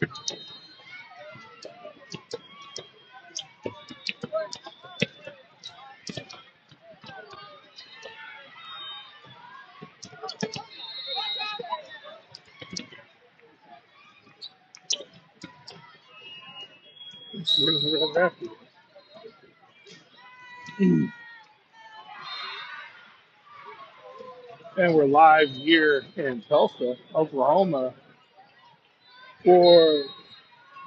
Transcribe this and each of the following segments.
And we're live here in Tulsa, Oklahoma, for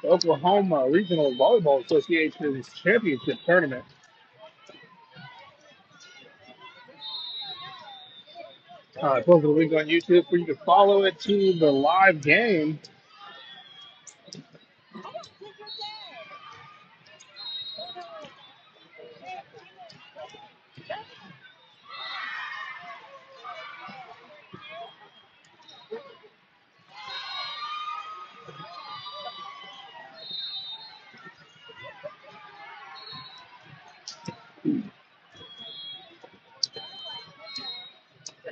the Oklahoma Regional Volleyball Association's championship tournament. I posted a link on YouTube for you to follow it to the live game.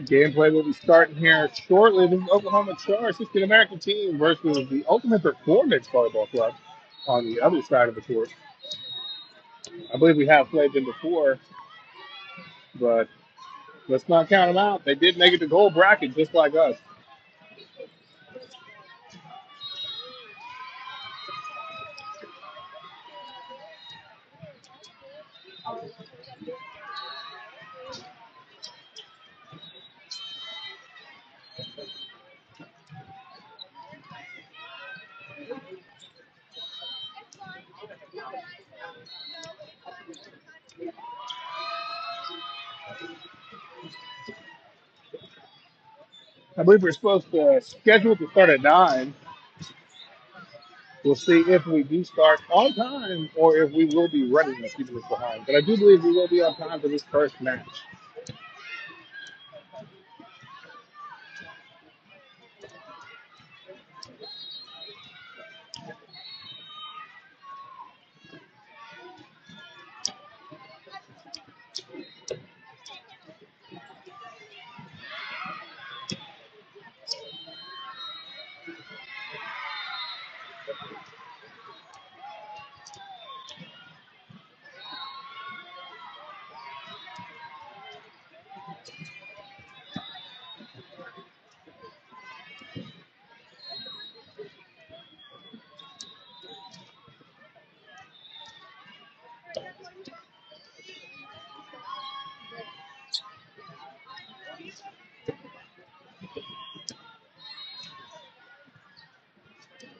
Gameplay will be starting here shortly. This is OKCharge, 16 American team versus the Ultimate Performance Volleyball Club on the other side of the court. I believe we have played them before, but let's not count them out. They did make it to gold bracket just like us. I believe we're supposed to schedule to start at 9. We'll see if we do start on time or if we will be running a few minutes behind. But I do believe we will be on time for this first match.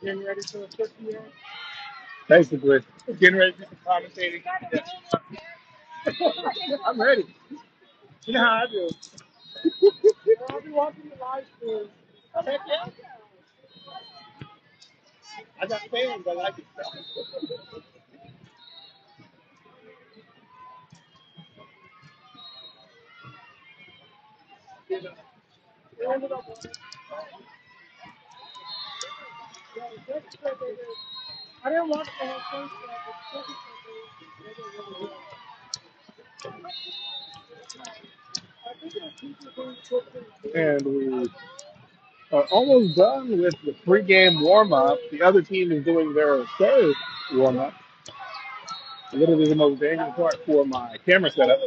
Getting ready for the 50 Basically, getting ready for some commentating. Yeah. I'm ready. You know how I do. I'll be watching the live stream. Heck yeah. I got fans. I like it. I didn't watch the whole first. And we are almost done with the pregame warm-up. The other team is doing their third warm-up. Literally the most dangerous part for my camera setup.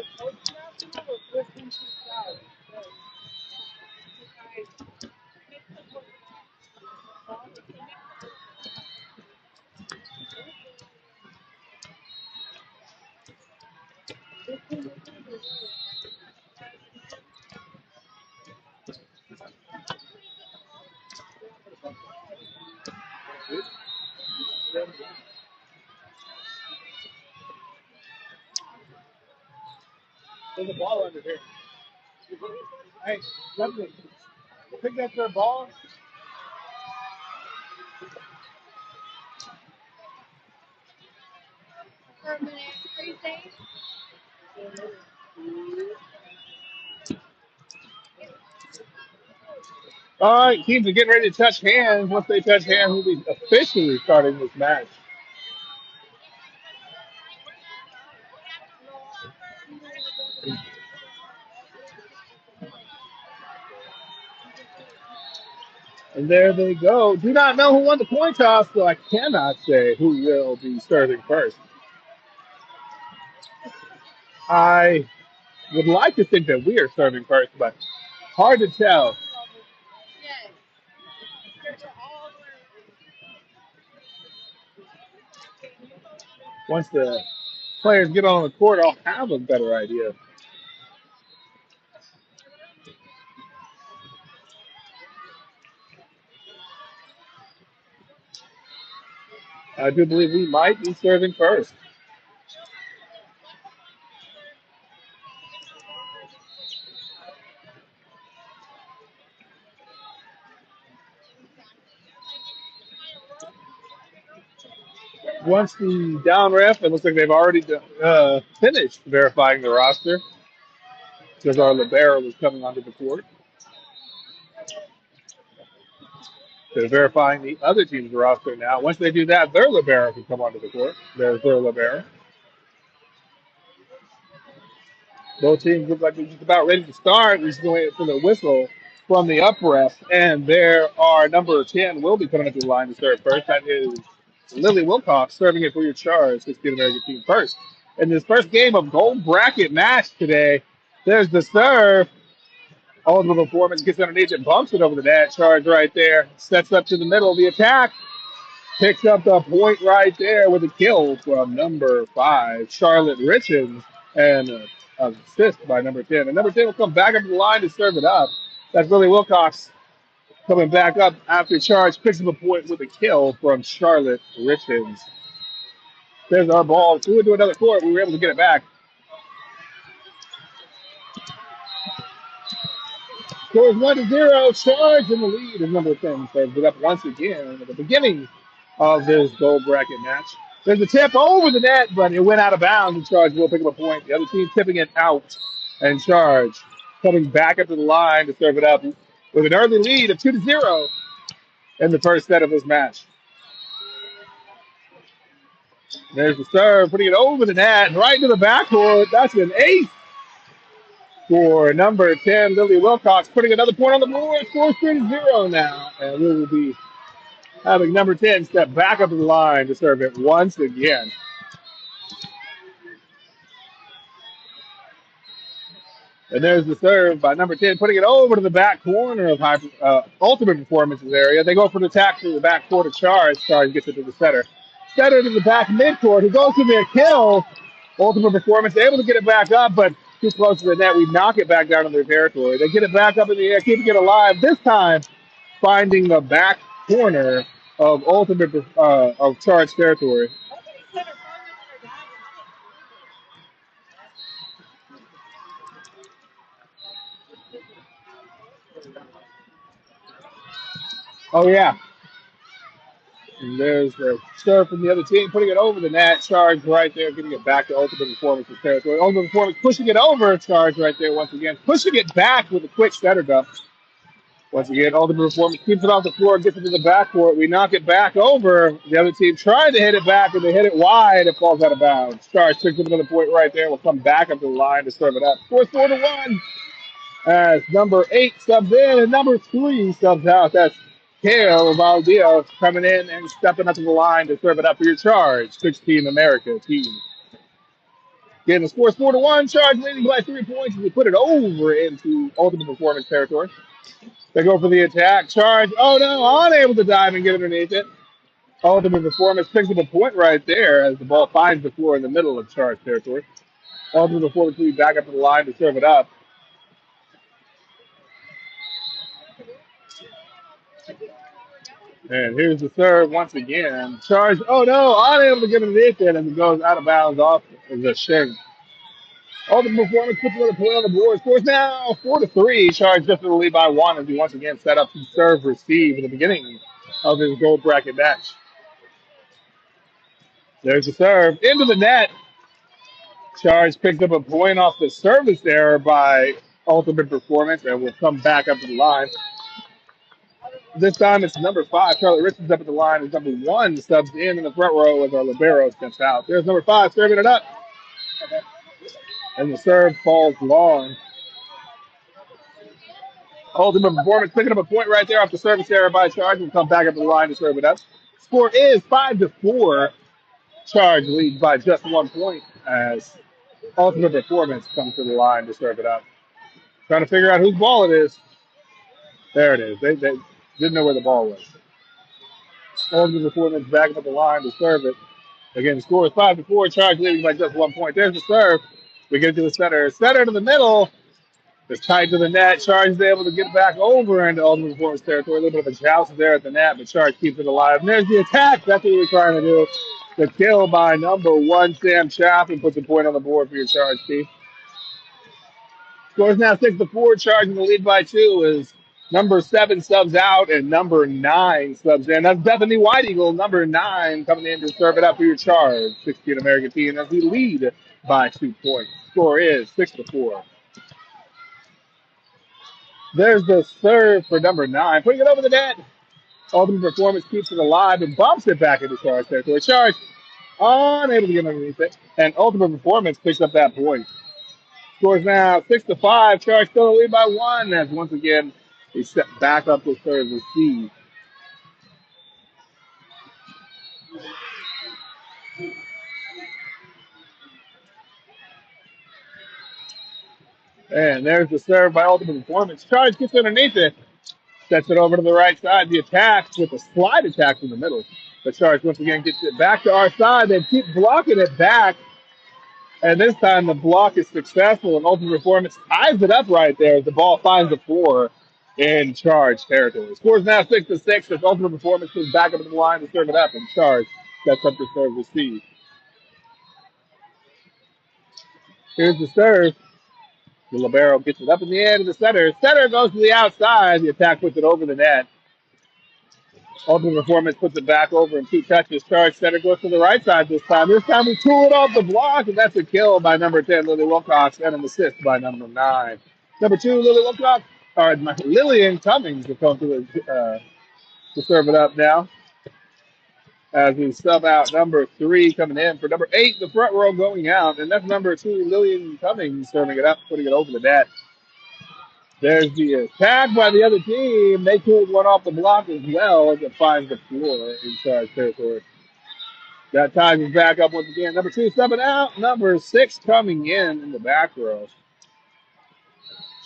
There's a ball under here. Hey, lovely. Pick up their ball. All right, teams are getting ready to touch hands. Once they touch hands, we'll be officially starting this match. And there they go. Do not know who won the coin toss, so I cannot say who will be serving first. I would like to think that we are serving first, but hard to tell. Once the players get on the court, I'll have a better idea. I do believe we might be serving first. Once the down ref, it looks like they've already finished verifying the roster because our libero was coming onto the court. They're verifying the other team's roster now. Once they do that, their libero can come onto the court. There's their libero. Both teams look like they're just about ready to start. We're just waiting for the whistle from the up ref. And there are number 10 will be coming up to the line to serve first. That is Lily Wilcox serving it for your Charge, 16 American team first. In this first game of gold bracket match today, there's the serve. Ultimate Performance gets underneath it, bumps it over the net. Charge right there. Sets up to the middle of the attack. Picks up the point right there with a kill from number 5, Charlotte Richards, and an assist by number 10. And number 10 will come back up to the line to serve it up. That's Lily Wilcox coming back up after Charge picks up a point with a kill from Charlotte Richards. There's our ball. Threw it to another court. We were able to get it back. Scores 1-0. Charge in the lead as number 10 serves it up once again at the beginning of this gold bracket match. There's a tip over the net, but it went out of bounds, and Charge will pick up a point. The other team tipping it out, and Charge coming back up to the line to serve it up with an early lead of 2-0 in the first set of this match. There's the serve, putting it over the net, right into the backcourt. That's an ace for number 10, Lily Wilcox, putting another point on the board. Scores 3-0 now, and we will be having number 10 step back up to the line to serve it once again. And there's the serve by number 10, putting it over to the back corner of Ultimate Performance's area. They go for the attack through the back court of Charge. Charge gets it to the setter. Setter to the back midcourt. He goes to the kill. Ultimate Performance able to get it back up, but too close to the net. We knock it back down in their territory. They get it back up in the air, keeping it alive. This time, finding the back corner of of Charge territory. Oh yeah. And there's the serve from the other team, putting it over the net. Charge right there, getting it back to Ultimate Performance's territory. Ultimate Performance pushing it over. Charge right there once again, pushing it back with a quick setter dump. Once again, Ultimate Performance keeps it off the floor, gets it to the backcourt. We knock it back over. The other team tried to hit it back, and they hit it wide. It falls out of bounds. Charge picks up another point right there. We'll come back up to the line to serve it up. Scores 4-1. As number 8 subs in, and number 3 subs out. That's Kale Valdio coming in and stepping up to the line to serve it up for your Charge. 16 America team. Again, the score is 4-1. Charge leading by 3 points as we put it over into Ultimate Performance territory. They go for the attack. Charge. Oh no, unable to dive and get underneath it. Ultimate Performance picks up a point right there as the ball finds the floor in the middle of Charge territory. Ultimate Performance will be back up to the line to serve it up. And here's the serve once again. Charge. Oh no, unable to get underneath it, and it goes out of bounds off the shank. Ultimate Performance puts another point on the board. Scores now 4-3. Charge just in the lead by 1 as he once again set up to serve receive at the beginning of his gold bracket match. There's the serve into the net. Charge picked up a point off the service error by Ultimate Performance and will come back up to the line. This time it's number 5, Charlotte Richards up at the line, as number 1 subs in the front row as our libero steps out. There's number 5 serving it up. And the serve falls long. Ultimate Performance picking up a point right there off the service error by Charge and come back up to the line to serve it up. Score is 5-4. Charge leads by just 1 point as Ultimate Performance comes to the line to serve it up. Trying to figure out whose ball it is. There it is. They didn't know where the ball was. Ultimate Performance back up at the line to serve it. Again, the score is 5-4. Charge leading by just 1 point. There's the serve. We get to the center. Center to the middle. It's tight to the net. Charge is able to get back over into Ultimate Performance territory. A little bit of a joust there at the net, but Charge keeps it alive. And there's the attack. That's what we're trying to do. The kill by number 1, Sam Chaffin, puts a point on the board for your Charge team. Scores now 6-4. Charge in the lead by 2 is number 7 subs out and number 9 subs in. That's Bethany White Eagle, number 9, coming in to serve it up for your Charge. 16 American team as we lead by 2 points. Score is 6-4. There's the serve for number 9. Putting it over the net. Ultimate Performance keeps it alive and bumps it back into Charge territory. Charge unable to get underneath it. And Ultimate Performance picks up that point. Scores now 6-5. Charge still in the lead by 1 as once again they step back up to serve the C. And there's the serve by Ultimate Performance. Charge gets underneath it. Sets it over to the right side. The attack with a slide attack in the middle. The Charge once again gets it back to our side. They keep blocking it back. And this time the block is successful, and Ultimate Performance ties it up right there as the ball finds the floor in Charge territory. Scores now 6-6 as Ultimate Performance goes back up to the line to serve it up, and Charge sets up to serve receive. Here's the serve. The libero gets it up in the air to the center. Center goes to the outside. The attack puts it over the net. Ultimate Performance puts it back over in 2 touches. Charge center goes to the right side this time. This time we tool it off the block, and that's a kill by number 10, Lily Wilcox, and an assist by number 9. Number 2, Lily Wilcox, or Lillian Cummings will come to serve it up now. As we sub out number 3 coming in for number 8, the front row going out, and that's number 2, Lillian Cummings serving it up, putting it over the net. There's the attack by the other team. They pulled one off the block as well as it finds the floor in Charge territory. That ties us back up once again. Number 2 stepping out. Number 6 coming in the back row.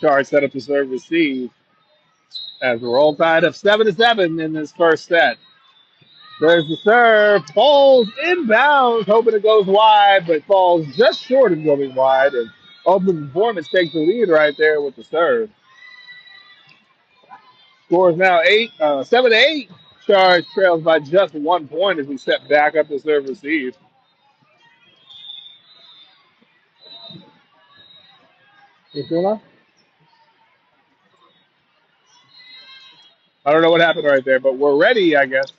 Charge set up to serve receive as we're all tied up 7-7 in this first set. There's the serve. Falls inbounds, hoping it goes wide, but falls just short of going wide. And Ultimate Performance takes the lead right there with the serve. Score is now 7-8. Charge trails by just 1 point as we step back up to serve receive. I don't know what happened right there, but we're ready, I guess.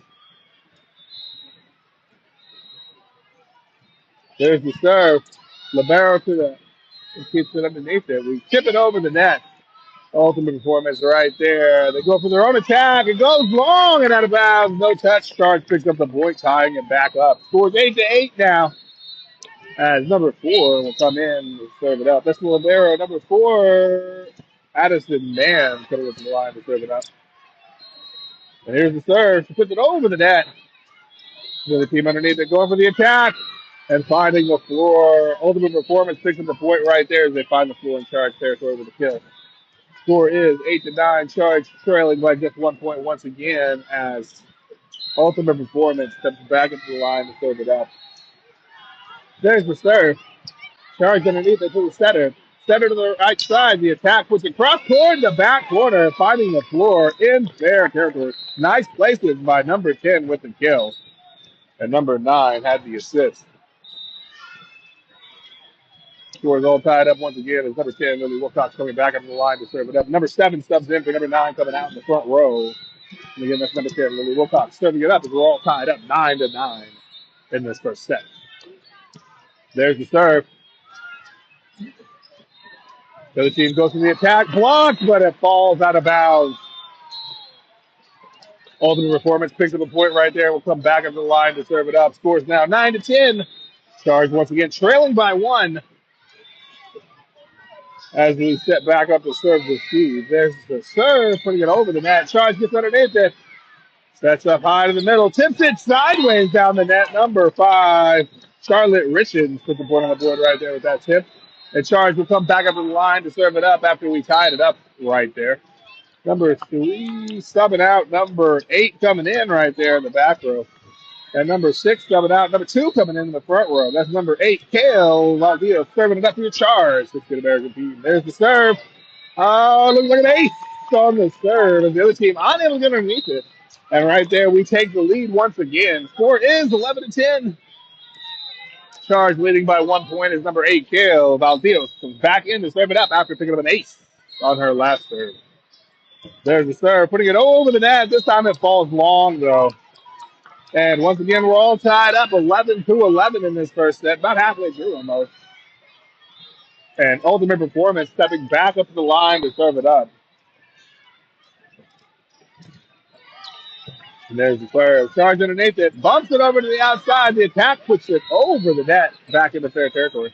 There's the serve. Libero to the keeps it underneath it. We tip it over the net. Ultimate Performance right there. They go for their own attack. It goes long and out of bounds. No touch. Charge picks up the point, tying it back up. Scores 8-8 now. As number 4 will come in and serve it up. That's the libero. Number 4, Addison Mann, coming up to the line to serve it up. And here's the serve. She puts it over the net. The other team underneath it going for the attack and finding the floor. Ultimate Performance picks up the point right there as they find the floor in Charge territory with a kill. Score is 8-9. Charge trailing by just 1 point once again as Ultimate Performance steps back into the line to serve it up. There's the serve. Charge underneath it to the center. Center to the right side. The attack puts it cross court in the back corner, finding the floor in fair territory. Nice placement by number 10 with the kill. And number 9 had the assist. Score is all tied up once again as number 10, Lily Wilcox, coming back up to the line to serve it up. Number 7 subs in for number 9 coming out in the front row. And again, that's number 10, Lily Wilcox, serving it up as we're all tied up 9-9 in this first set. There's the serve. The other team goes to the attack, blocked, but it falls out of bounds. Ultimate Performance picks up a point right there. We'll come back up to the line to serve it up. Scores now 9-10. Charge once again trailing by 1. as we step back up to serve the Steve. There's the serve, putting it over the net. Charge gets underneath it. Sets up high to the middle. Tips it sideways down the net. Number 5, Charlotte Richens put the point on the board right there with that tip. And Charge will come back up to the line to serve it up after we tied it up right there. Number 3 subbing out. Number 8 coming in right there in the back row. And number 6 coming out. Number 2 coming in the front row. That's number 8, Kale Valdez, serving it up for your Charge. Let's get American team. There's the serve. Oh, looks like an ace on the serve. And the other team unable to get underneath it. And right there, we take the lead once again. Score is 11-10. Charge leading by 1 point is number 8, Kale Valdez, comes back in to serve it up after picking up an ace on her last serve. There's the serve, putting it over the net. This time it falls long, though. And once again, we're all tied up 11-11 in this first set, about halfway through almost. And Ultimate Performance stepping back up to the line to serve it up. And there's the serve. Charge underneath it, bumps it over to the outside. The attack puts it over the net, back into fair territory.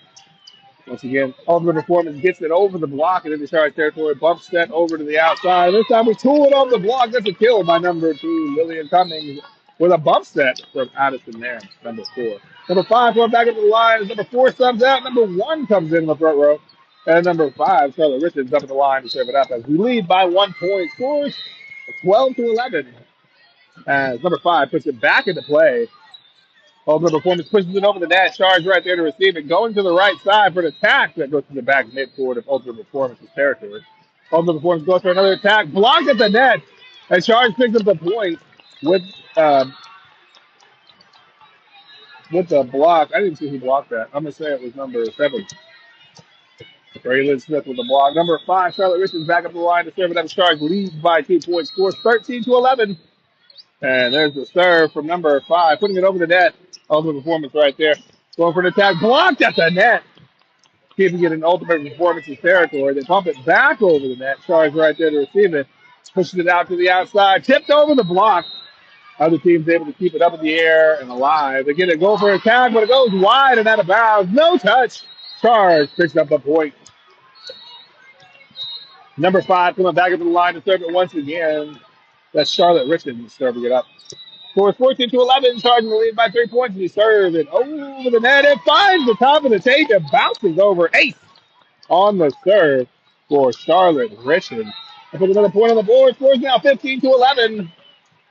Once again, Ultimate Performance gets it over the block and into Charge territory, bumps that over to the outside. This time we tool it off the block. That's a kill by number 2, Lillian Cummings, with a bump set from Addison there, number 4. Number 5 going back up to the line. Number 4 subs out. Number 1 comes in the front row. And number 5, Charlotte Richards, up at the line to serve it up as we lead by 1 point. Scores 12-11. As number 5 puts it back into play. Ultimate Performance pushes it over the net. Charge right there to receive it. Going to the right side for an attack that goes to the back midcourt of Ultimate Performance's territory. Ultimate Performance goes for another attack. Blocked at the net. And Charge picks up the point with the block. I didn't see who blocked that. I'm going to say it was number 7. Braylon Smith with the block. Number 5, Charlotte Richards back up the line to serve it up. Charge leads by 2 points. Scores 13-11. And there's the serve from number 5, putting it over the net. Ultimate Performance right there. Going for an attack. Blocked at the net. Keeping it in Ultimate Performance's territory. They pump it back over the net. Charge right there to receive it. Pushes it out to the outside. Tipped over the block. Other team's able to keep it up in the air and alive. They get a goal for attack, but it goes wide and out of bounds. No touch. Charge picks up the point. Number 5 coming back up to the line to serve it once again. That's Charlotte Richards serving it up. Scores 14-11. Charge in the lead by 3 points. And he serves it over the net. It finds the top of the tape and bounces over. Ace on the serve for Charlotte Richards. And put another point on the board. Scores now 15-11.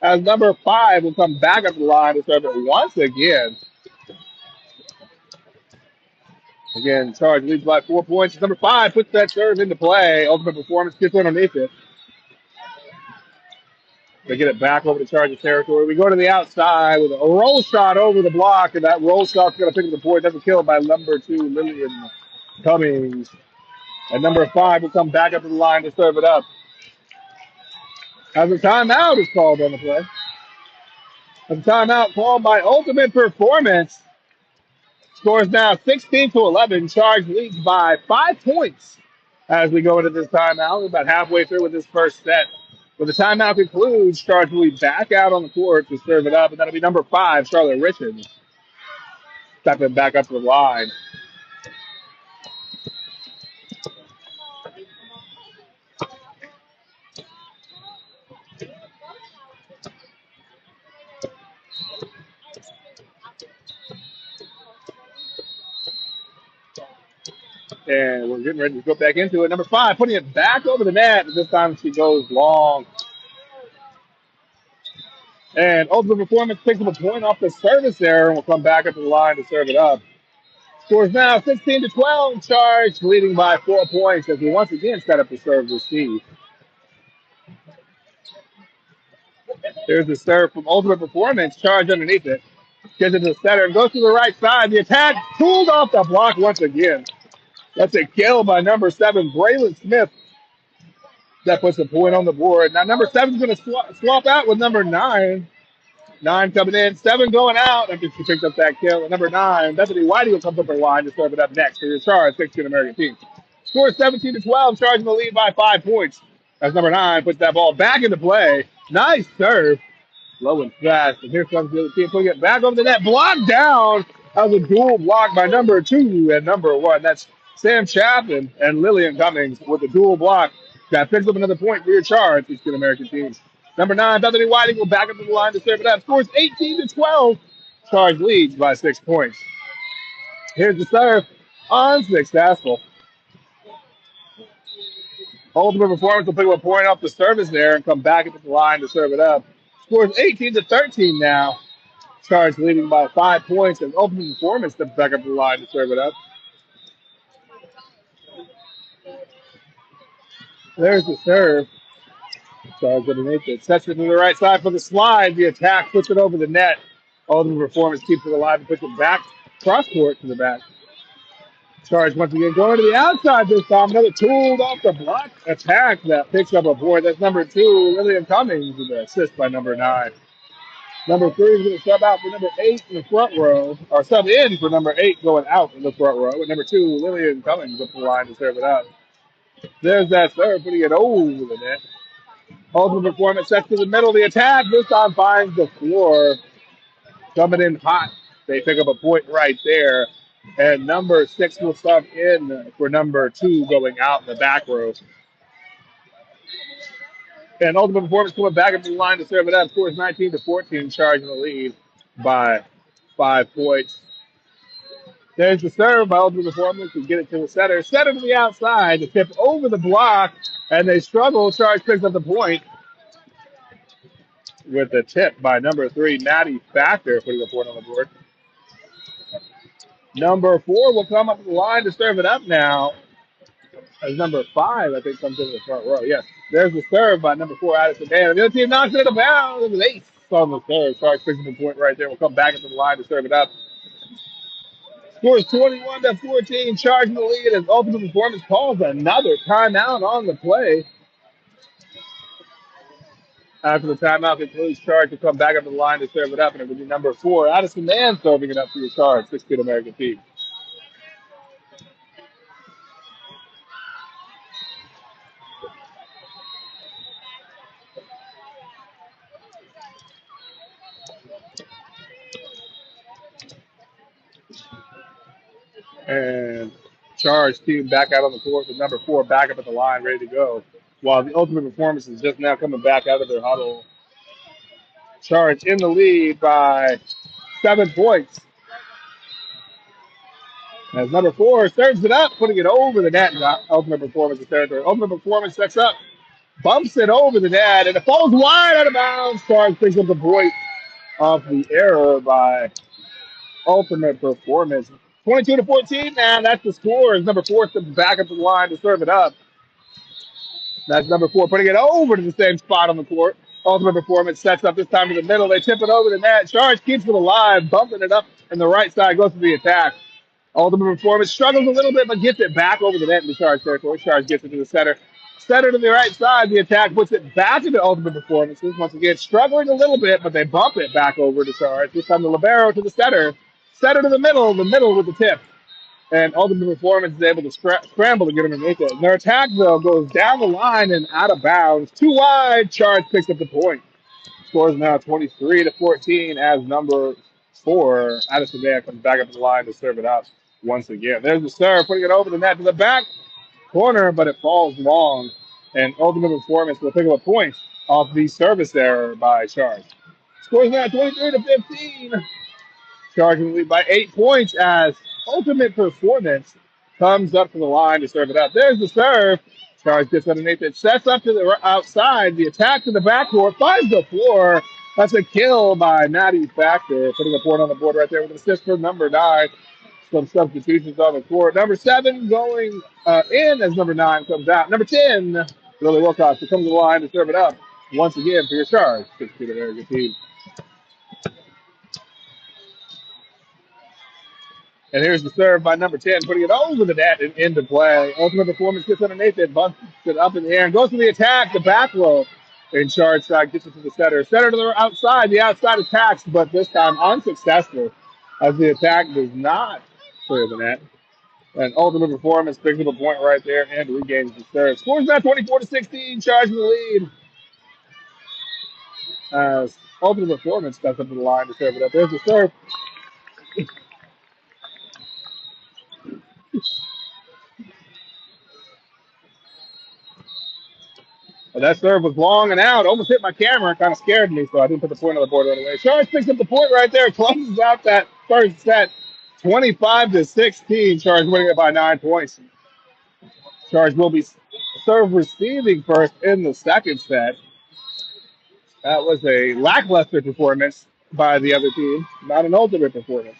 As number 5 will come back up the line to serve it once again. Again, Charge leads by 4 points. Number 5 puts that serve into play. Ultimate Performance gets underneath it. They get it back over to Charge's territory. We go to the outside with a roll shot over the block, and that roll shot's going to pick up the point. That's a kill by number 2, Lillian Cummings. And number 5 will come back up to the line to serve it up. As a timeout is called on the play. A timeout called by Ultimate Performance. Scores now 16-11. Charge leads by 5 points as we go into this timeout. We're about halfway through with this first set. When the timeout concludes, Charge will be back out on the court to serve it up, and that'll be number 5, Charlotte Richards, stepping back up to the line. And we're getting ready to go back into it. Number 5 putting it back over the net. This time she goes long. And Ultimate Performance picks up a point off the service error and will come back up to the line to serve it up. Scores now 16-12. Charge leading by 4 points as we once again set up the serve receive. There's the serve from Ultimate Performance. Charge underneath it. Gets it to the center and goes to the right side. The attack pulled off the block once again. That's a kill by number 7, Braylon Smith. That puts a point on the board. Now, number 7 is going to swap out with number 9. 9 coming in, 7 going out after she picked up that kill. And number 9, Bethany Whitey will come up the line to serve it up next for your Charge, 16 American team. Score 17-12, Charge in the lead by 5 points. As number 9 puts that ball back into play. Nice serve. Low and fast. And here comes the other team putting it back over the net. Blocked down. That was a dual block by number 2 and number 1. That's Sam Chapman and Lillian Cummings with a dual block that picks up another point for your Charge, Eastern American team. Number 9, Bethany Whiting will back up to the line to serve it up. Scores 18-12. Charge leads by 6 points. Here's the serve. Unsuccessful. Ultimate Performance will pick up a point off the service there and come back into the line to serve it up. Scores 18-13 now. Charge leading by 5 points, and Ultimate Performance steps back up the line to serve it up. There's the serve. Charge underneath it. Sets it to the right side for the slide. The attack puts it over the net. Ultimate Performance keeps it alive and puts it back cross court to the back. Charge once again going to the outside this time. Another tooled off the block attack that picks up a point. That's number 2, Lillian Cummings, with the assist by number 9. Number 3 is going to sub out for number 8 in the front row, or sub in for number 8 going out in the front row. And number 2, Lillian Cummings up the line to serve it up. There's that serve, putting it over the net. Ultimate Performance sets to the middle. The attack this time finds the floor. Coming in hot. They pick up a point right there. And number 6 will sub in for number 2 going out in the back row. And Ultimate Performance coming back up to the line to serve it up. Scores 19-14, charging the lead by 5 points. There's the serve by Ultimate Performance to get it to the center. Center to the outside to tip over the block. And they struggle. Charge picks up the point with a tip by number 3, Maddie Factor, putting a point on the board. Number 4 will come up to the line to serve it up now. As number 5, I think, comes into the front row. Yes, there's the serve by number 4, Addison Mann. The other team knocks it out of bounds. It was ace on the serve. Charge picks up the point right there. We'll come back into the line to serve it up. Scores 21-14, charging the lead as Ultimate Performance calls another timeout on the play. After the timeout, they please Charge to come back up to the line to serve it up, and it will be number 4, Addison Mann, serving it up for your Charge, 6-2 American team. And Charge team back out on the court with number 4 back up at the line, ready to go. While the Ultimate Performance is just now coming back out of their huddle. Charge in the lead by 7 points. As number 4 serves it up, putting it over the net. Ultimate Performance is territory. Ultimate Performance sets up, bumps it over the net, and it falls wide out of bounds. Charge picks up the point off the error by Ultimate Performance. 22-14 now. That's the score. As number 4 steps back up to the line to serve it up. That's number 4 putting it over to the same spot on the court. Ultimate Performance sets up this time to the middle. They tip it over the net. Charge keeps it alive, bumping it up in the right side, goes to the attack. Ultimate Performance struggles a little bit, but gets it back over the net in the Charge territory. Charge gets it to the center. Center to the right side. The attack puts it back into Ultimate Performances. Once again, struggling a little bit, but they bump it back over to Charge. This time the libero to the center. Center to the middle with the tip. And Ultimate Performance is able to scramble to get him underneath it. And their attack, though, goes down the line and out of bounds. Too wide. Charge picks up the point. Scores now 23-14 as number 4, Addison Mann, comes back up to the line to serve it up once again. There's the serve, putting it over the net to the back corner, but it falls long. And Ultimate Performance will pick up a point off the service error by Charge. Scores now 23-15. Charging the lead by 8 points as Ultimate Performance comes up to the line to serve it up. There's the serve. Charge gets underneath it, sets up to the outside. The attack to the backcourt finds the floor. That's a kill by Maddie Factor, putting a point on the board right there with an assist for number 9. Some substitutions on the court. Number 7 going in as number 9 comes out. Number 10, Lily Wilcox, comes to the line to serve it up once again for your Charge. 6-2 American team. And here's the serve by number 10, putting it over the net and into play. Ultimate Performance gets underneath it, bumps it up in the air, and goes to the attack, the back row. And Charge side gets it to the center. Center to the outside. The outside attacks, but this time unsuccessful as the attack does not clear the net. And Ultimate Performance picks up a point right there and regains the serve. Scores now 24-16, Charge in the lead. As Ultimate Performance steps up to the line to serve it up. There's the serve. But that serve was long and out. Almost hit my camera. Kind of scared me, so I didn't put the point on the board right away. Charge picks up the point right there. Closes out that first set. 25-16. Charge winning it by 9 points. Charge will be serve receiving first in the second set. That was a lackluster performance by the other team, not an ultimate performance.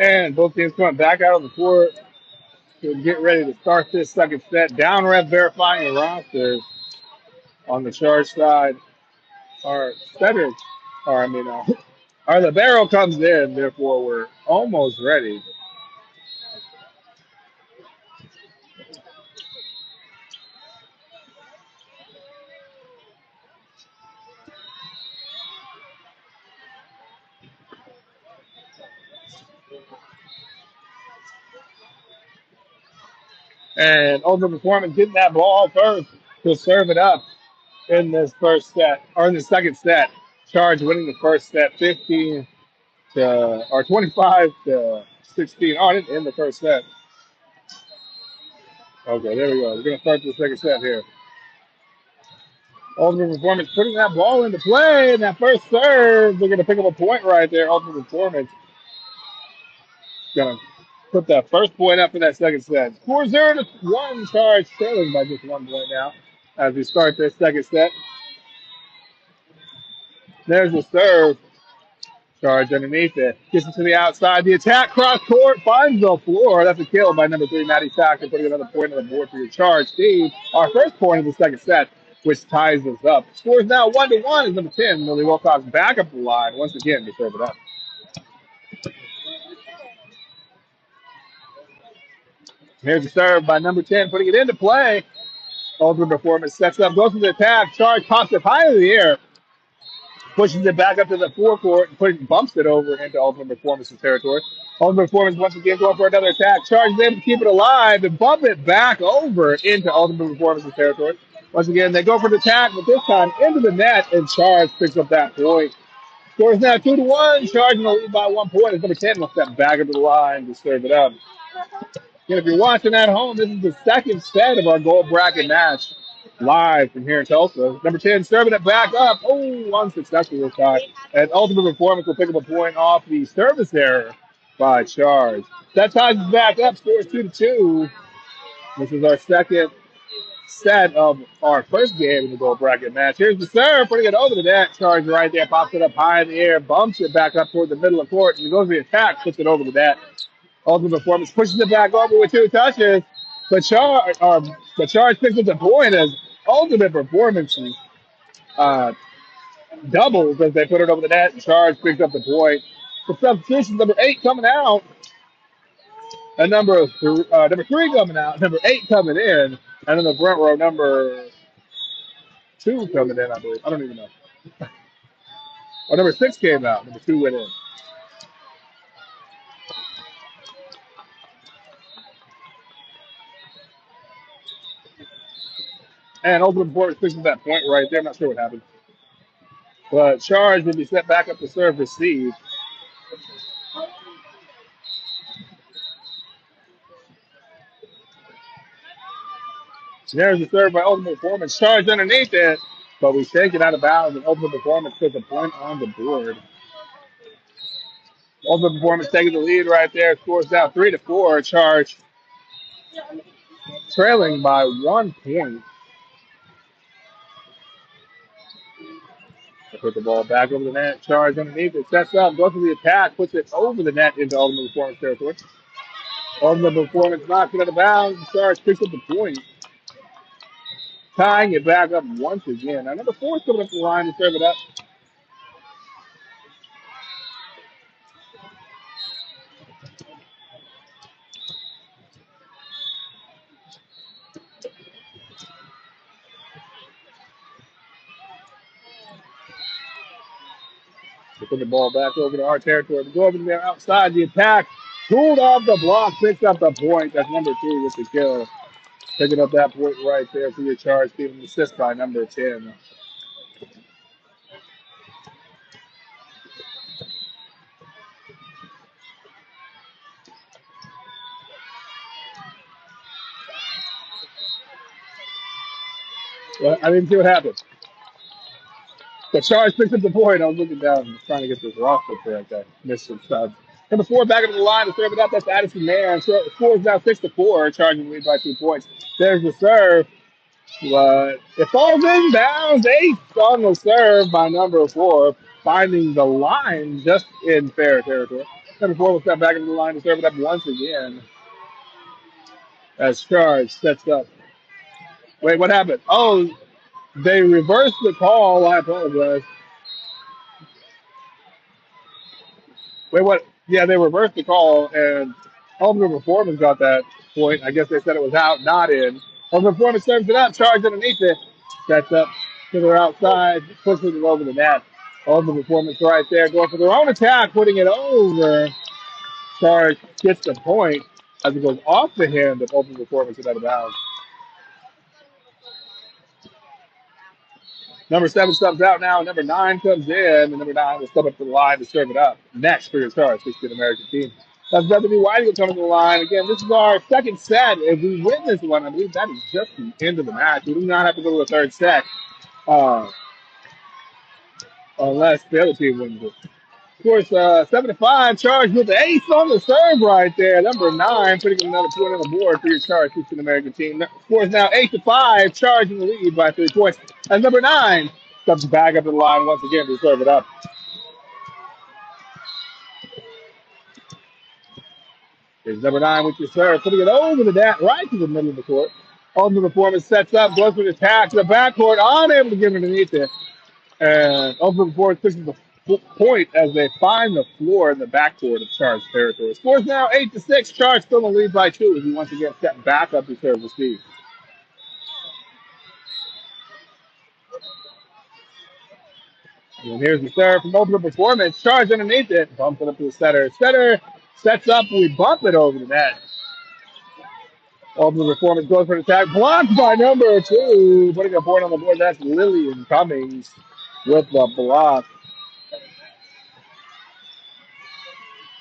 And both teams coming back out on the court to get ready to start this second set. Down rep verifying the rosters on the Charge side. Our center, or I mean, our libero comes in, therefore we're almost ready. And Ultimate Performance getting that ball first to serve it up in this first set, or in the second set. Charge winning the first set 15 to, or 25-16. Oh, I didn't end the first set. Okay, there we go. We're going to start the second set here. Ultimate Performance putting that ball into play, and that first serve, they're going to pick up a point right there. Ultimate Performance going to put that first point up in that second set. Score 0-1. Charge trailing by just 1 point now as we start this second set. There's the serve. Charge underneath it. Gets it to the outside. The attack cross court finds the floor. That's a kill by number 3, Maddie Sacker, putting another point on the board for your Charge team. Our first point of the second set, which ties us up. Score is now 1-1 as number 10, Lily Wilcox, back up the line once again to serve it up. Here's the serve by number 10, putting it into play. Ultimate Performance sets up, goes to the attack. Charge pops it high in the air. Pushes it back up to the forecourt and bumps it over into Ultimate Performance's territory. Ultimate Performance once again going for another attack. Charge is able to keep it alive and bump it back over into Ultimate Performance's territory. Once again, they go for the attack, but this time into the net, and Charge picks up that point. Score is now 2-1. Charge in the lead by 1 point as number 10 will step back into the line to serve it up. And if you're watching at home, this is the second set of our gold bracket match live from here in Tulsa. Number 10 serving it back up. Oh, unsuccessful this time. And Ultimate Performance will pick up a point off the service error by Charge. That ties us back up. Scores 2-2. This is our second set of our first game in the gold bracket match. Here's the serve, putting it over the net. Charge right there, pops it up high in the air, bumps it back up toward the middle of court, and he goes to the attack, puts it over the net. Ultimate Performance pushes it back over with 2 touches, but Charge picks up the point as Ultimate Performance uh, doubles as they put it over the net, and Charge picks up the point. The substitution, number 8 coming out, and number 3 coming out, number 8 coming in, and then the front row, number 2 coming in, I believe. I don't even know. Or number 6 came out, number 2 went in. And Ultimate Performance fixes that point right there. I'm not sure what happened. But Charge will be set back up to serve receive. There's the serve by Ultimate Performance. Charge underneath it, but we take it out of bounds, and Ultimate Performance puts a point on the board. Ultimate Performance taking the lead right there. Scores now 3-4. Charge trailing by 1 point. They put the ball back over the net. Charge underneath it. Sets up. Goes to the attack. Puts it over the net into Ultimate Performance territory. Ultimate Performance knocks it out of bounds. Charge picks up the point. Tying it back up once again. Now, number 4 is coming up the line to serve it up. They put the ball back over to our territory. We go over there outside the attack. Pulled off the block. Picks up the point. That's number 2 with the kill. Picking up that point right there for your Charge team. An assist by number 10. Well, I didn't see what happened. The Charge picks up the point. I was looking down trying to get this roster correct. I missed some stuff. Number 4 back into the line to serve it up. That's Addison Man. Scores now 6-4. Charging the lead by 2 points. There's the serve. But it falls in bounds. Ace on the serve by number 4. Finding the line just in fair territory. Number 4 will step back into the line to serve it up once again. As Charge sets up. Wait, what happened? Oh, they reversed the call. I apologize. Wait, what? Yeah, they reversed the call, and Ultimate Performance got that point. I guess they said it was out, not in. Ultimate Performance serves it up, Charge underneath it. Sets up to their outside, pushes it over the net. Ultimate Performance right there, going for their own attack, putting it over. Charge gets the point as it goes off the hand of Ultimate Performance and out of bounds. Number 7 subs out now. Number 9 comes in, and number 9 will step up to the line to serve it up. Next for your Charge, 16 American team. That's W. Whiting coming to the line. Again, this is our second set. If we win this one, I believe that is just the end of the match. We do not have to go to a third set unless the other team wins it. Of course, 7-5, Charge with the ace on the serve right there. Number 9 putting another point on the board for your Charge, 16 American team. Scores now 8-5, Charge in the lead by 3 points. As number 9 steps back up to the line once again to serve it up. Here's number 9 with your serve, putting it over the net, right to the middle of the court. Ultimate Performance sets up, goes for the attack to the backcourt, unable to get underneath it. And Ultimate Performance fixes the point as they find the floor in the backcourt of Charge territory. Scores now 8-6. Charge still in the lead by 2 as he once again step back up to serve the speed. And here's the serve from Ultimate Performance. Charge underneath it. Bumps it up to the setter. Setter sets up. We bump it over the net. Ultimate Performance goes for an attack. Blocked by number 2. Putting a point on the board. That's Lillian Cummings with the block.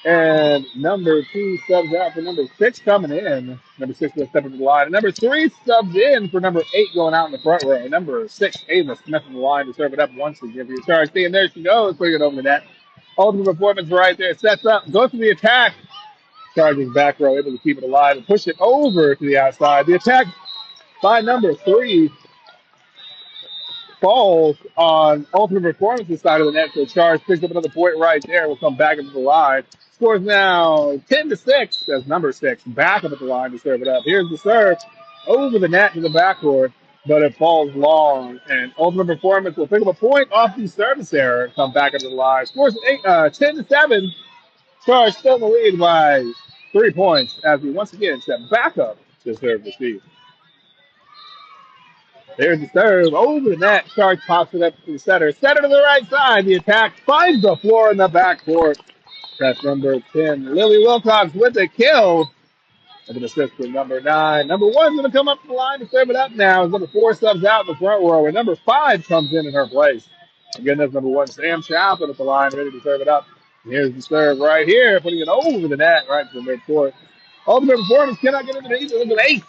And number 2 subs out for number 6 coming in. Number 6 will step into the line. And number 3 subs in for number 8 going out in the front row. Number 6, Ava Smith in the line to serve it up once again for your Charge team. There she goes, putting it over the net. Ultimate Performance right there. Sets up, goes to the attack. Charging back row, able to keep it alive and push it over to the outside. The attack by number 3 falls on Ultimate Performance's side of the net. So Charge picks up another point right there. We'll come back into the line. Scores now 10-6 as number 6 back up at the line to serve it up. Here's the serve over the net to the backcourt, but it falls long. And Ultimate Performance will pick up a point off the service error and come back into the line. Scores 10-7. Charge still in the lead by 3 points as we once again step back up to serve the speed. There's the serve over the net. Charge pops it up to the setter. Setter to the right side. The attack finds the floor in the backcourt. That's number 10. Lily Wilcox with the kill. And an assist for number 9. Number 1's going to come up the line to serve it up now. As number 4 subs out in the front row, and number 5 comes in her place. Again, that's number 1, Sam Chaplin at the line, ready to serve it up. Here's the serve right here, putting it over the net, right to the midcourt. Ultimate Performance cannot get underneath. It was an ace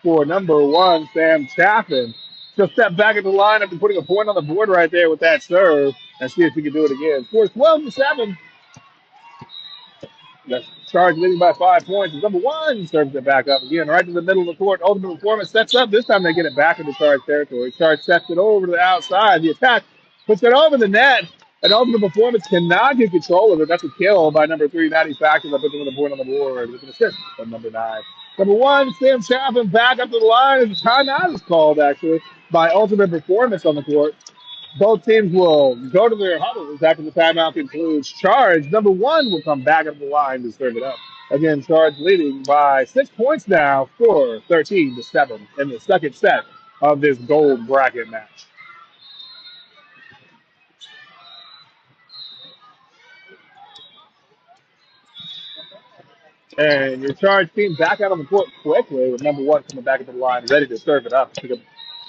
for number 1, Sam Chaplin. She'll step back at the line after putting a point on the board right there with that serve and see if she can do it again. Scores 12-7. That's Charge leading by 5 points. Number 1 serves it back up again, right to the middle of the court. Ultimate Performance sets up. This time they get it back into Charge territory. Charge sets it over to the outside. The attack puts it over the net. And Ultimate Performance cannot get control of it. That's a kill by number 3, Maddie Factor. That puts them with a point on the board with an assist from number 9. Number 1, Sam Chaplin back up to the line. And the timeout is called, actually, by Ultimate Performance on the court. Both teams will go to their huddles after the timeout concludes. Charge, number 1, will come back up the line to serve it up. Again, Charge leading by 6 points now, 13-7 in the second set of this gold bracket match. And your Charge team back out on the court quickly with number 1 coming back up the line, ready to serve it up to pick up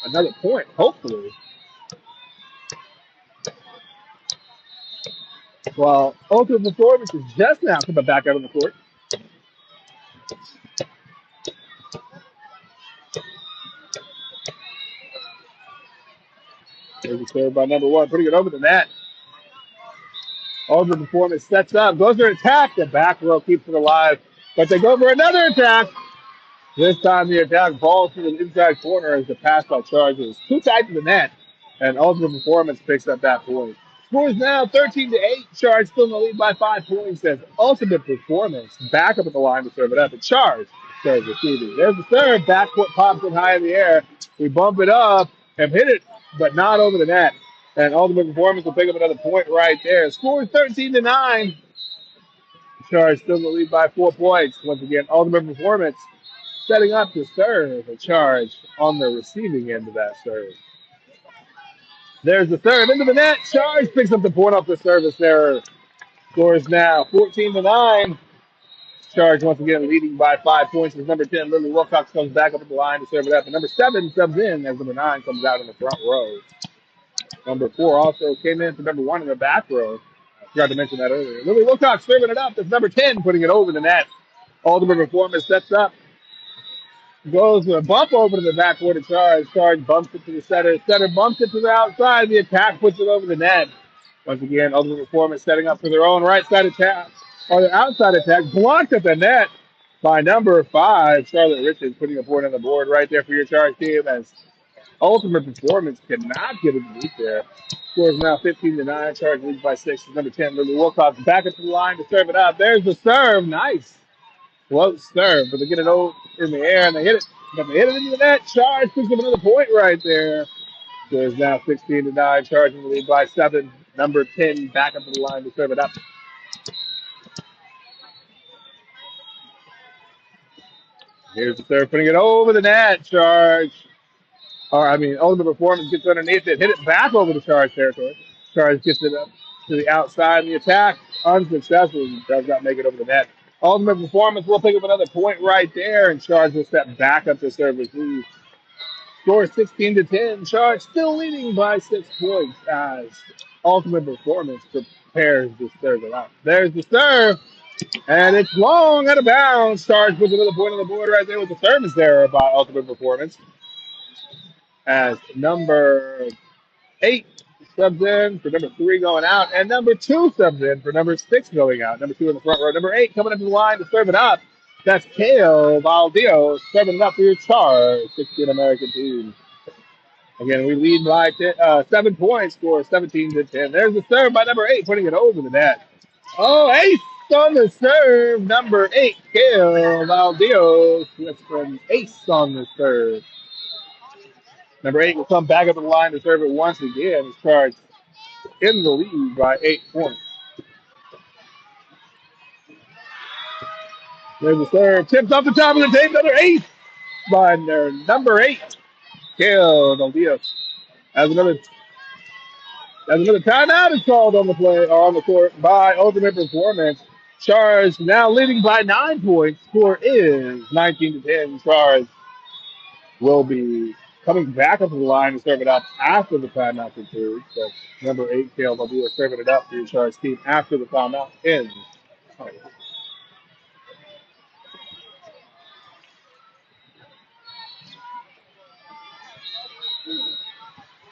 another point, hopefully. Well, Ultimate Performance is just now coming back out on the court. There's a serve by number 1, putting it over the net. Ultimate Performance sets up, goes for an attack. The back row keeps it alive, but they go for another attack. This time the attack falls to the inside corner as the pass by Charge is too tight to the net, and Ultimate Performance picks up that point. Score is now 13-8. Charge still in the lead by 5 points as Ultimate Performance back up at the line to serve it up. And Charge serves receiving. There's the serve. Backfoot pops it high in the air. We bump it up and hit it, but not over the net. And Ultimate Performance will pick up another point right there. Score is 13-9. Charge still in the lead by 4 points. Once again, Ultimate Performance setting up to serve a Charge on the receiving end of that serve. There's the serve into the net. Charge picks up the point off the service error. Scores now 14-9. Charge once again leading by 5 points as number 10, Lily Wilcox, comes back up at the line to serve it up. And number 7 subs in as number 9 comes out in the front row. Number 4 also came in for number 1 in the back row. I forgot to mention that earlier. Lily Wilcox serving it up. That's number 10 putting it over the net. Ultimate Performance sets up. Goes with a bump over to the backboard of Charge. Charge bumps it to the center. Center bumps it to the outside. The attack puts it over the net. Once again, Ultimate Performance setting up for their own right side attack, or the outside attack, blocked at the net by number 5, Charlotte Richards, putting a point on the board right there for your Charge team as Ultimate Performance cannot get underneath there. Score is now 15-9. Charge leads by 6. Number 10, Lily Wilcox, back up to the line to serve it up. There's the serve. Nice. Close serve, but they get it over in the air and they hit it. But they hit it into the net. Charge picks up another point right there. So it's now 16-9. Charge in the lead by 7. Number 10 back up to the line to serve it up. Here's the serve, putting it over the net. Charge. Ultimate Performance gets underneath it. Hit it back over the Charge territory. Charge gets it up to the outside. The attack unsuccessful. Does not make it over the net. Ultimate Performance will pick up another point right there, and Charge will step back up to serve receive. Score 16-10. Charge still leading by 6 points as Ultimate Performance prepares to serve it out. There's the serve, and it's long out of bounds. Charge puts another point on the board right there with the service error by Ultimate Performance. As number 8 subs in for number 3 going out, and number 2 subs in for number 6 going out. Number 2 in the front row. Number 8 coming up to the line to serve it up. That's Kale Valdio serving it up for your Charge 16 American team. Again, we lead by 7 points, score 17-10. There's the serve by number 8, putting it over the net. Oh, ace on the serve. Number 8, Kale Valdio. That's from ace on the serve. Number 8 will come back up the line to serve it once again. His Charge in the lead by 8 points. There's the serve. Tips off the top of the tape. Another ace by number 8, Kale Valdio. As another timeout is called on the play or on the court by Ultimate Performance. Charge now leading by 9 points. Score is 19-10. Charge will be coming back up to the line to serve it up after the timeout concludes. So number 8, Caleb will be serving it up for your Charge team after the timeout ends.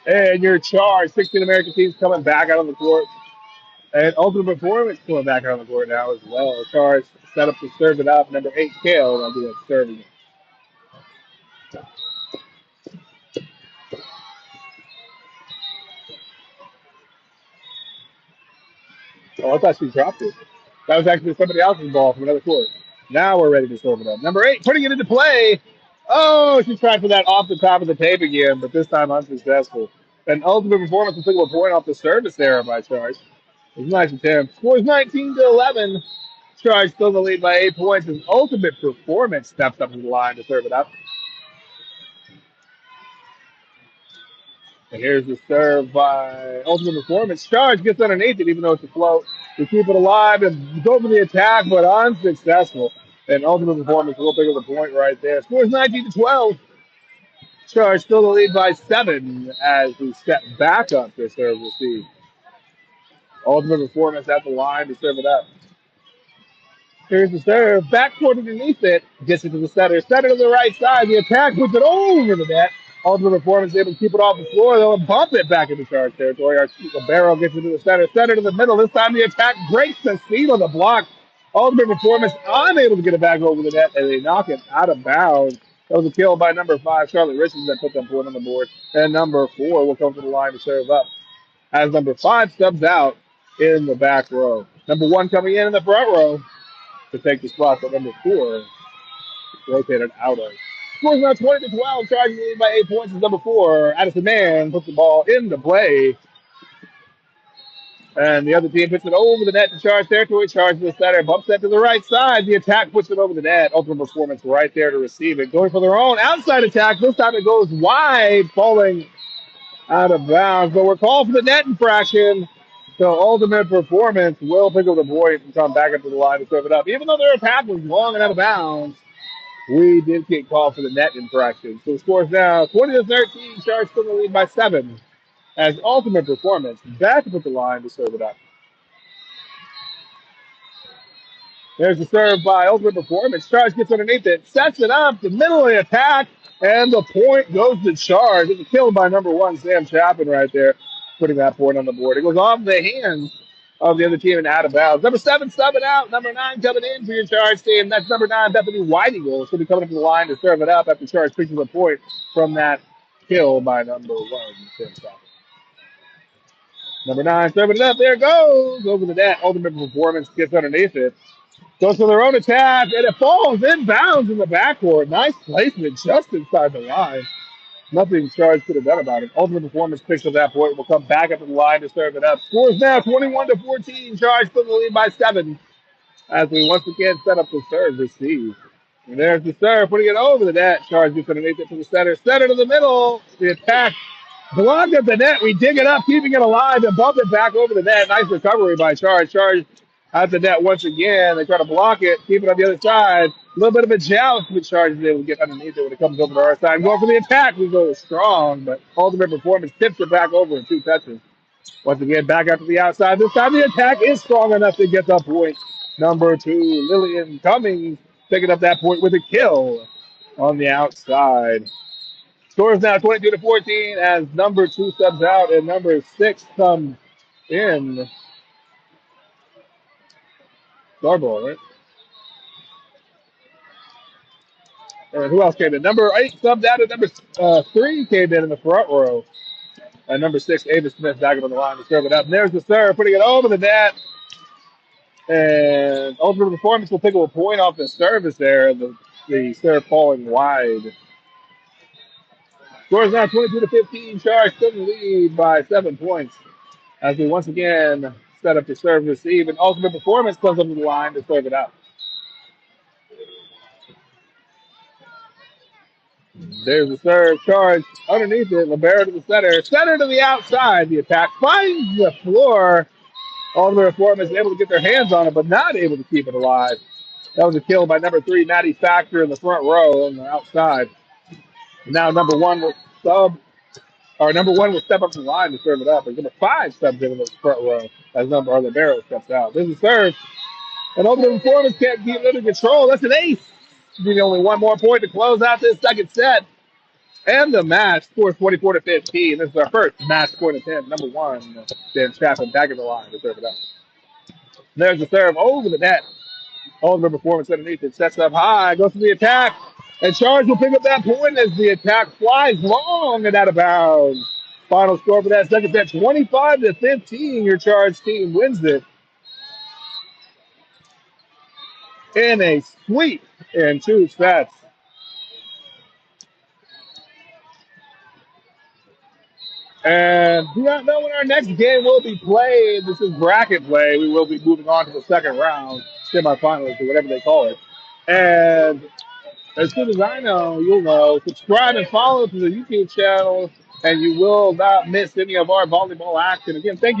And your Charge, 16 American teams coming back out on the court. And Ultimate Performance coming back out on the court now as well. Charge set up to serve it up. Number 8, Caleb will be serving it. Oh, I thought she dropped it. That was actually somebody else's ball from another court. Now we're ready to serve it up. Number 8, putting it into play. Oh, she tried for that off the top of the tape again, but this time unsuccessful. An Ultimate Performance will pick up a point off the service error by Charge. It's 9-10. Scores 19-11. Charge still in the lead by 8 points. His Ultimate Performance steps up to the line to serve it up. And here's the serve by Ultimate Performance. Charge gets underneath it, even though it's a float. To keep it alive and go for the attack, but unsuccessful. And Ultimate Performance will pick up the point right there. Scores 19-12. Charge still the lead by 7 as we step back up to serve receive. Ultimate Performance at the line to serve it up. Here's the serve. Backcourt underneath it. Gets it to the setter. Setter to the right side. The attack puts it over the net. Ultimate Performance able to keep it off the floor. They'll bump it back into Charge territory. Our barrel gets it to the center. Setter to the middle. This time the attack breaks the seal of the block. Ultimate Performance unable to get it back over the net, and they knock it out of bounds. That was a kill by number 5, Charlotte Richards, that put that point on the board. And number 4 will come to the line to serve up. As number 5 subs out in the back row. Number 1 coming in the front row to take the spot that number 4 rotated out of. Scores now 20-12, Charging the lead by 8 points is number 4. Addison Mann puts the ball into play. And the other team puts it over the net to Charge territory. Charge to the center, bumps that to the right side. The attack puts it over the net. Ultimate Performance right there to receive it. Going for their own outside attack. This time it goes wide, falling out of bounds. But we're called for the net infraction. So Ultimate Performance will pick up the point and come back up to the line to serve it up. Even though their attack was long and out of bounds, we did get called for the net infraction. So the score's now 20-13. Sharks still in the lead by 7 as Ultimate Performance back up at the line to serve it up. There's the serve by Ultimate Performance. Charge gets underneath it, sets it up, the middle of the attack, and the point goes to Charge. It's a kill by number 1, Sam Chapin, right there, putting that point on the board. It goes off the hands of the other team and out of bounds. Number 7 subbing out. Number 9 coming in for your Charge team. That's number 9, Bethany Whiteagle. She'll be coming up to the line to serve it up after Charge picks up a point from that kill by number 1, Sam Chapin. Number 9 serving it up. There it goes. Over the net. Ultimate Performance gets underneath it. Goes for their own attack, and it falls inbounds in the backcourt. Nice placement just inside the line. Nothing Charge could have done about it. Ultimate Performance picks up that point. Will come back up to the line to serve it up. Scores now 21-14. Charge still in the lead by 7 as we once again set up the serve receive. And there's the serve, putting it over the net. Charge gets underneath it to the center. Center to the middle. The attack blocked at the net. We dig it up, keeping it alive, and bump it back over the net. Nice recovery by Charge. Charge at the net once again. They try to block it, keep it on the other side. A little bit of a joust, but Charge is able to get underneath it when it comes over to our side. Going for the attack, we go strong, but Ultimate Performance tips it back over in 2 touches. Once again, back out to the outside. This time the attack is strong enough to get the point. Number 2, Lillian Cummings, picking up that point with a kill on the outside. Scores now 22-14 as number 2 subs out and number 6 comes in. Scarborough, right? And who else came in? Number 8 subbed out and number 3 came in the front row. And number 6, Ava Smith, back up on the line to serve it up. And there's the serve, putting it over the net. And Ultimate Performance will pick up a point off the service there. The serve falling wide. Scores now 22-15. Charge still in the lead by 7 points as we once again set up to serve and receive. And Ultimate Performance comes up to the line to serve it up. There's the serve. Charge underneath it. Libero to the center. Center to the outside. The attack finds the floor. Ultimate Performance able to get their hands on it, but not able to keep it alive. That was a kill by number 3, Matty Factor in the front row on the outside. Now number 1 will number 1 will step up to the line to serve it up. And number 5 steps in the front row as Libero steps out. This is serve. And Ultimate Performance can't keep it under control. That's an ace. Need only one more point to close out this second set. And the match scores 24-15. This is our first match point attempt. Number 1, Dan Chapman back in the line to serve it up. There's the serve over the net. Ultimate Performance underneath it. Sets up high. Goes to the attack. And Charge will pick up that point as the attack flies long and out of bounds. Final score for that second set, 25-15. Your Charge team wins it in a sweep in 2 sets. And do not know when our next game will be played. This is bracket play. We will be moving on to the second round, semifinals, or whatever they call it. And as soon as I know, you'll know. Subscribe and follow to the YouTube channel, and you will not miss any of our volleyball action. Again, thank you.